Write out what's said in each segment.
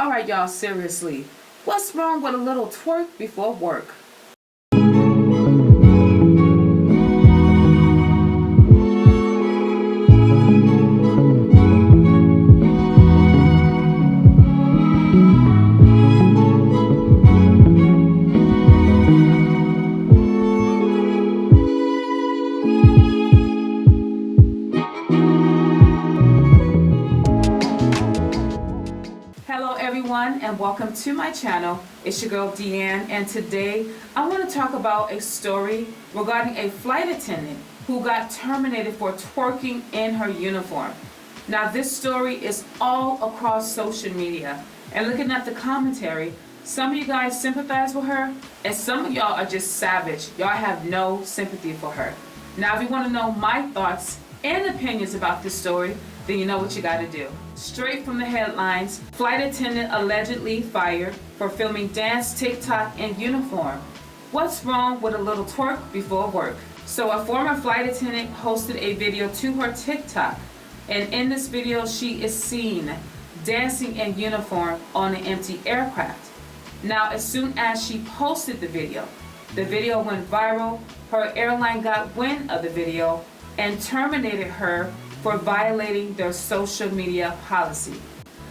Alright y'all, seriously, what's wrong with a little twerk before work? Hello everyone and welcome to my channel. It's your girl Deann, and today I want to talk about a story regarding a flight attendant who got terminated for twerking in her uniform. Now this story is all across social media, and looking at the commentary, some of you guys sympathize with her and some of y'all are just savage. Y'all have no sympathy for her. Now if you want to know my thoughts and opinions about this story, then you know what you got to do. Straight from the headlines, flight attendant allegedly fired for filming dance TikTok in uniform. What's wrong with a little twerk before work? So a former flight attendant posted a video to her TikTok, and in this video she is seen dancing in uniform on an empty aircraft. Now as soon as she posted the video went viral. Her airline got wind of the video and terminated her for violating their social media policy.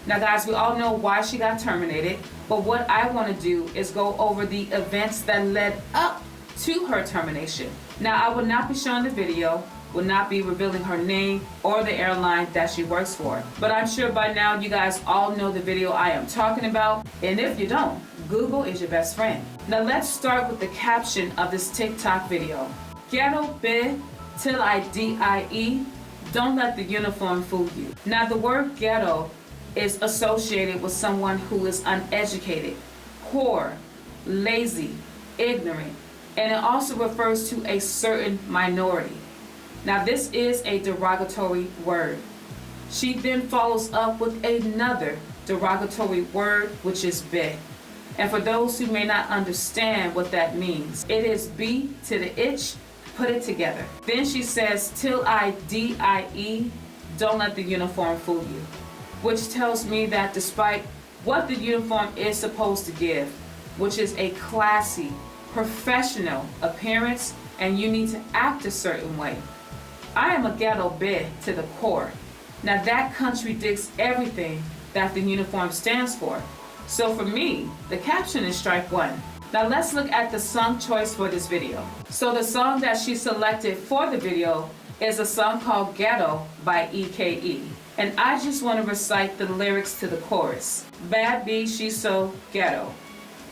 Now guys, we all know why she got terminated, but what I want to do is go over the events that led up to her termination. Now I will not be showing the video, will not be revealing her name or the airline that she works for, but I'm sure by now you guys all know the video I am talking about, and if you don't, Google is your best friend. Now let's start with the caption of this TikTok video. Ghetto bit till I die. Don't let the uniform fool you. Now the word ghetto is associated with someone who is uneducated, poor, lazy, ignorant, and it also refers to a certain minority. Now this is a derogatory word. She then follows up with another derogatory word, which is bit. And for those who may not understand what that means, it is B to the itch. Put it together. Then she says, till I die, don't let the uniform fool you. Which tells me that despite what the uniform is supposed to give, which is a classy, professional appearance, and you need to act a certain way, I am a ghetto bit to the core. Now that contradicts everything that the uniform stands for. So for me, the caption is strike one. Now let's look at the song choice for this video. So the song that she selected for the video is a song called Ghetto by EKE. And I just want to recite the lyrics to the chorus. Bad B, she's so ghetto.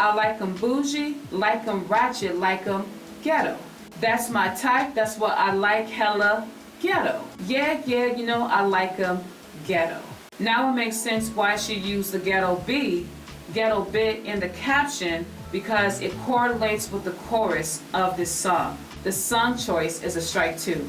I like 'em bougie, like 'em ratchet, like 'em ghetto. That's my type, that's what I like, hella ghetto. Yeah, you know I like 'em ghetto. Now it makes sense why she used the ghetto bit in the caption, because it correlates with the chorus of this song. The song choice is a strike two.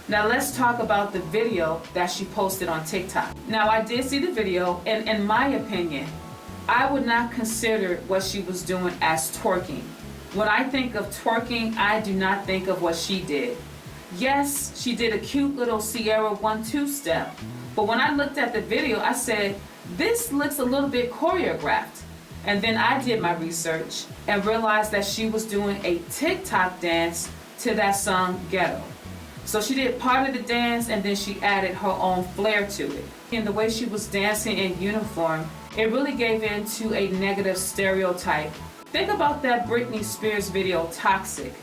Now let's talk about the video that she posted on TikTok. Now I did see the video, and in my opinion, I would not consider what she was doing as twerking. When I think of twerking, I do not think of what she did. Yes, she did a cute little Sierra 1-2 step, but when I looked at the video, I said, this looks a little bit choreographed. And then I did my research and realized that she was doing a TikTok dance to that song Ghetto. So she did part of the dance and then she added her own flair to it. And the way she was dancing in uniform, it really gave in to a negative stereotype. Think about that Britney Spears video, Toxic.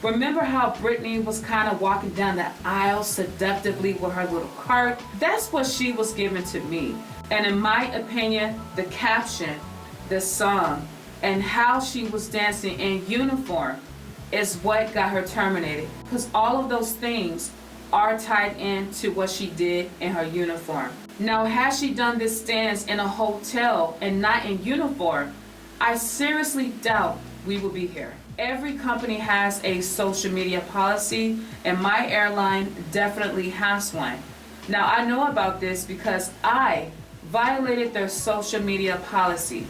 Remember how Britney was kind of walking down the aisle seductively with her little cart? That's what she was giving to me. And in my opinion, the caption, the song, and how she was dancing in uniform is what got her terminated, because all of those things are tied into what she did in her uniform. Now had she done this dance in a hotel and not in uniform, I seriously doubt we would be here. Every company has a social media policy, and my airline definitely has one. Now I know about this because I violated their social media policy.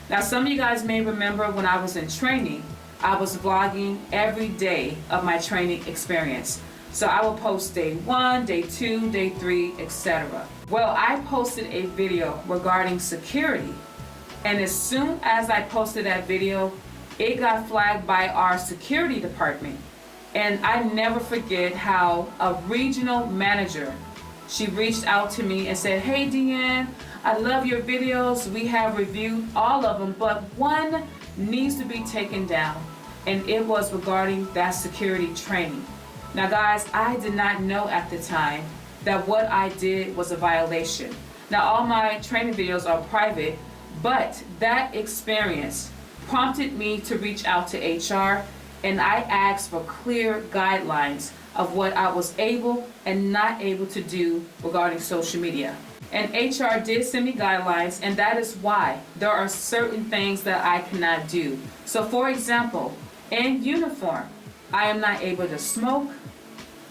Now some of you guys may remember when I was in training, I was vlogging every day of my training experience. So I will post day 1, day 2, day 3, etc. Well, I posted a video regarding security And as soon as I posted that video, it got flagged by our security department. And I never forget how a regional manager, she reached out to me and said, "Hey Deann, I love your videos. We have reviewed all of them, but one needs to be taken down." And it was regarding that security training. Now guys, I did not know at the time that what I did was a violation. Now all my training videos are private, but that experience prompted me to reach out to HR, and I asked for clear guidelines of what I was able and not able to do regarding social media. And HR did send me guidelines, and that is why there are certain things that I cannot do. So for example, in uniform, I am not able to smoke,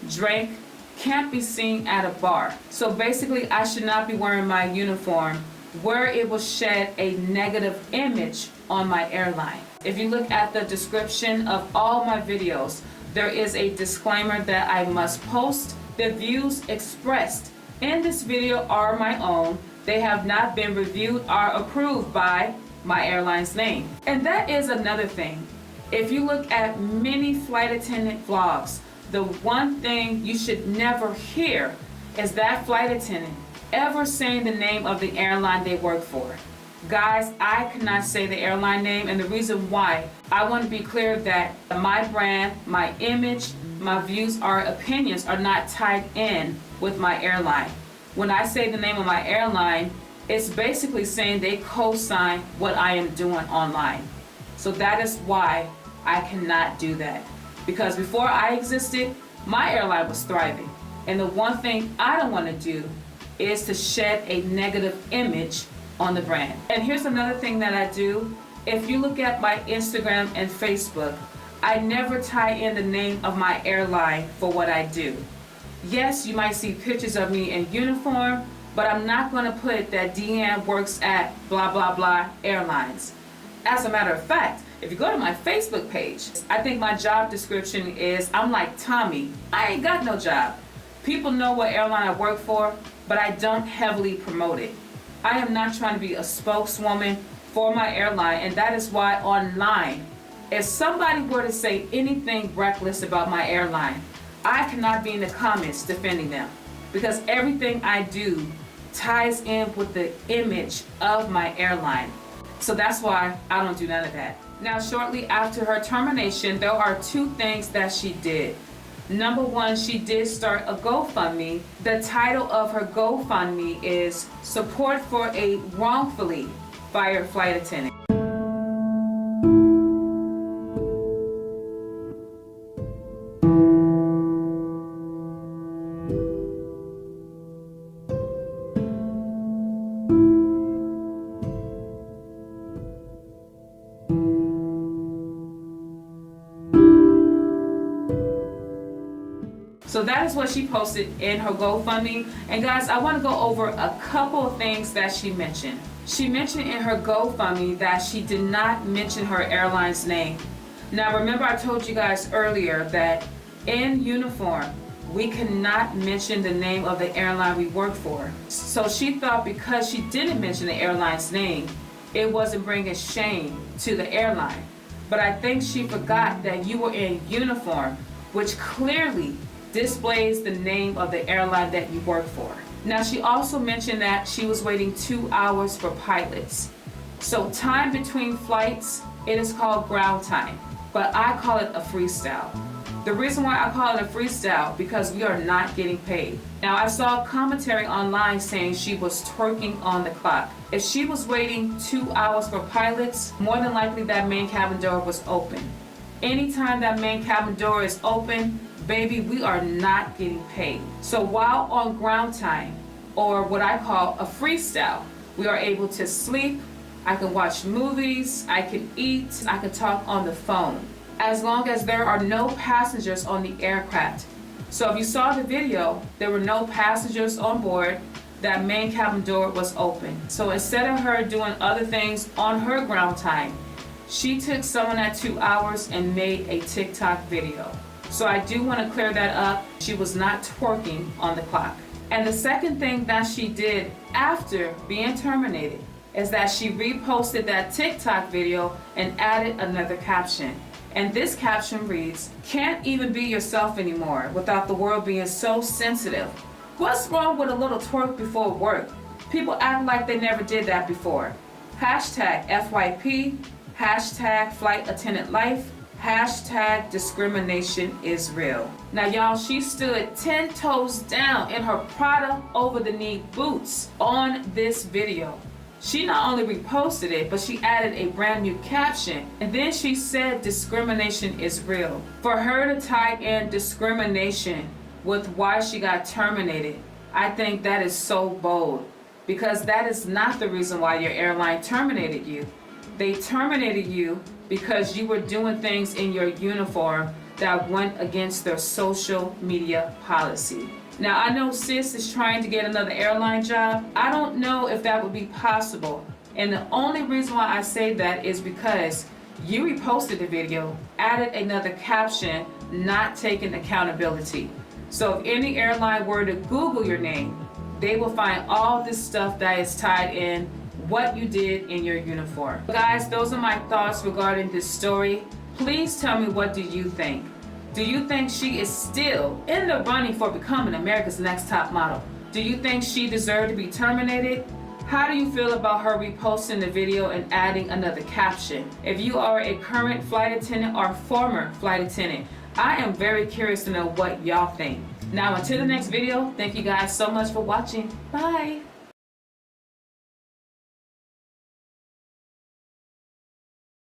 drink, can't be seen at a bar. So basically, I should not be wearing my uniform where it will shed a negative image on my airline. If you look at the description of all my videos, there is a disclaimer that I must post. The views expressed in this video are my own. They have not been reviewed or approved by my airline's name. And that is another thing. If you look at many flight attendant vlogs, the one thing you should never hear is that flight attendant ever saying the name of the airline they work for. Guys, I cannot say the airline name, and the reason why, I want to be clear that my brand, my image, my views or opinions are not tied in with my airline. When I say the name of my airline, it's basically saying they co-sign what I am doing online. So that is why I cannot do that. Because before I existed, my airline was thriving. And the one thing I don't want to do is to shed a negative image on the brand. And here's another thing that I do. If you look at my Instagram and Facebook, I never tie in the name of my airline for what I do. Yes, you might see pictures of me in uniform, but I'm not going to put that Deann works at blah blah blah airlines. As a matter of fact, if you go to my Facebook page, I think my job description is I'm like Tommy. I ain't got no job. People know what airline I work for, but I don't heavily promote it. I am not trying to be a spokeswoman for my airline, and that is why online, if somebody were to say anything reckless about my airline, I cannot be in the comments defending them, because everything I do ties in with the image of my airline. So that's why I don't do none of that. Now, shortly after her termination, there are two things that she did. Number one, she did start a GoFundMe. The title of her GoFundMe is Support for a Wrongfully Fired Flight Attendant. So that is what she posted in her GoFundMe. And guys, I want to go over a couple of things that she mentioned. She mentioned in her GoFundMe that she did not mention her airline's name. Now remember, I told you guys earlier that in uniform, we cannot mention the name of the airline we work for. So she thought because she didn't mention the airline's name, it wasn't bringing shame to the airline. But I think she forgot that you were in uniform, which clearly displays the name of the airline that you work for. Now, she also mentioned that she was waiting 2 hours for pilots. So time between flights, it is called ground time, but I call it a freestyle. The reason why I call it a freestyle, because we are not getting paid. Now, I saw commentary online saying she was twerking on the clock. If she was waiting 2 hours for pilots, more than likely that main cabin door was open. Anytime that main cabin door is open, baby, we are not getting paid. So while on ground time, or what I call a freestyle, we are able to sleep, I can watch movies, I can eat, I can talk on the phone, as long as there are no passengers on the aircraft. So if you saw the video, there were no passengers on board, that main cabin door was open. So instead of her doing other things on her ground time, she took someone at 2 hours and made a TikTok video. So I do want to clear that up. She was not twerking on the clock. And the second thing that she did after being terminated is that she reposted that TikTok video and added another caption. And this caption reads, "Can't even be yourself anymore without the world being so sensitive. What's wrong with a little twerk before work? People act like they never did that before. Hashtag FYP, hashtag flight attendant life, hashtag discrimination is real." Now y'all, she stood 10 toes down in her Prada over the knee boots on this video. She not only reposted it, but she added a brand new caption, and then she said discrimination is real. For her to tie in discrimination with why she got terminated, I think that is so bold, because that is not the reason why your airline terminated you. They terminated you because you were doing things in your uniform that went against their social media policy. Now, I know sis is trying to get another airline job. I don't know if that would be possible. And the only reason why I say that is because you reposted the video, added another caption, not taking accountability. So if any airline were to Google your name, they will find all this stuff that is tied in what you did in your uniform. Guys, those are my thoughts regarding this story. Please tell me, what do you think? Do you think she is still in the running for becoming America's Next Top Model? Do you think she deserved to be terminated? How do you feel about her reposting the video and adding another caption? If you are a current flight attendant or former flight attendant, I am very curious to know what y'all think. Now, until the next video, thank you guys so much for watching. Bye.